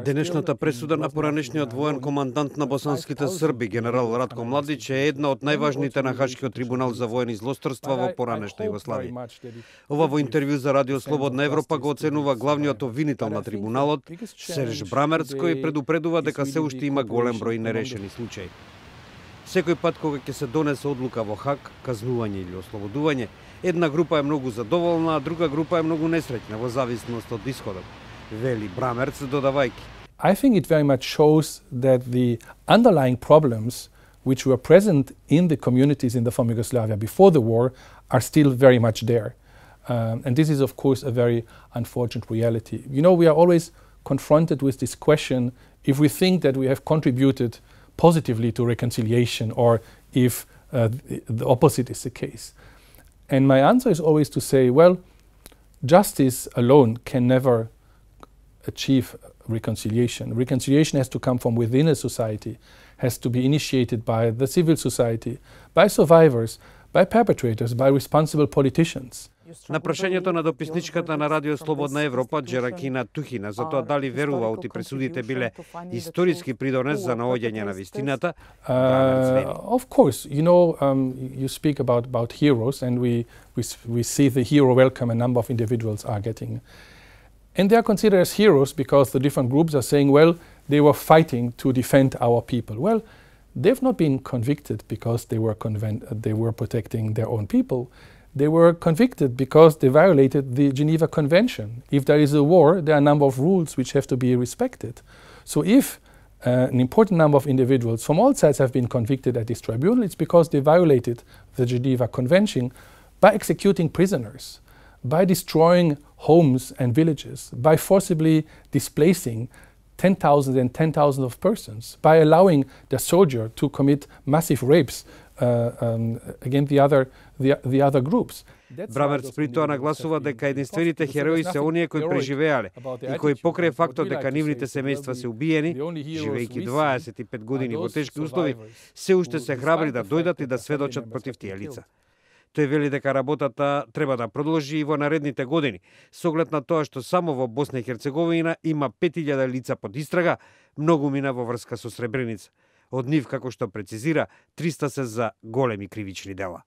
Денешната пресуда на поранешниот воен командант на босанските срби, генерал Радко Младич, е една од најважните на Хашкиот трибунал за воени злосторства во поранешна Југославија. Ова во интервју за Радио Слободна Европа го оценува главниот обвинител на трибуналот, Серж Брамерц, кој предупредува дека се уште има голем број нерешени случаи. Секој пат кога ќе се донесе одлука во Хаг, казнување или ослободување, една група е многу задоволна, а друга група е многу несреќна во зависност од исходот, вели Брамерц, додавајќи. I think it very much shows that the underlying problems which were present in the communities in the former Yugoslavia before the war are still very much there. And this is, of course, a very unfortunate reality. You know, we are always confronted with this question if we think that we have contributed positively to reconciliation or if the opposite is the case. And my answer is always to say, well, justice alone can never achieve reconciliation. Reconciliation has to come from within a society, has to be initiated by the civil society, by survivors, by perpetrators, by responsible politicians. На прашањето на дописничката на Радио Слободна Европа, Джеракина Тухина, за тоа дали верува оти пресудите биле историски придонес за наоѓање на вистината, of course, you know, you speak about heroes, and we see the hero welcome a number of individuals are getting. And they are considered as heroes because the different groups are saying, well, they were fighting to defend our people. Well, they've not been convicted because they were protecting their own people. They were convicted because they violated the Geneva Convention. If there is a war, there are a number of rules which have to be respected. So if an important number of individuals from all sides have been convicted at this tribunal, it's because they violated the Geneva Convention by executing prisoners, by destroying homes and villages, by forcibly displacing 10,000 and 10,000 of persons, by allowing the soldier to commit massive rapes against the other groups. Брамерц при тоа нагласува дека единствените херои се оние кои преживеале и кои покрај фактот дека нивните семејства се убиени, живејќи 25 години во тешки услови, се уште се храбри да дојдат и да сведочат против тие лица. Тој вели дека работата треба да продолжи и во наредните години, со оглед на тоа што само во Босна и Херцеговина има 5000 лица под истрага, многу мина во врска со Сребреница. Од нив, како што прецизира, 300 се за големи кривични дела.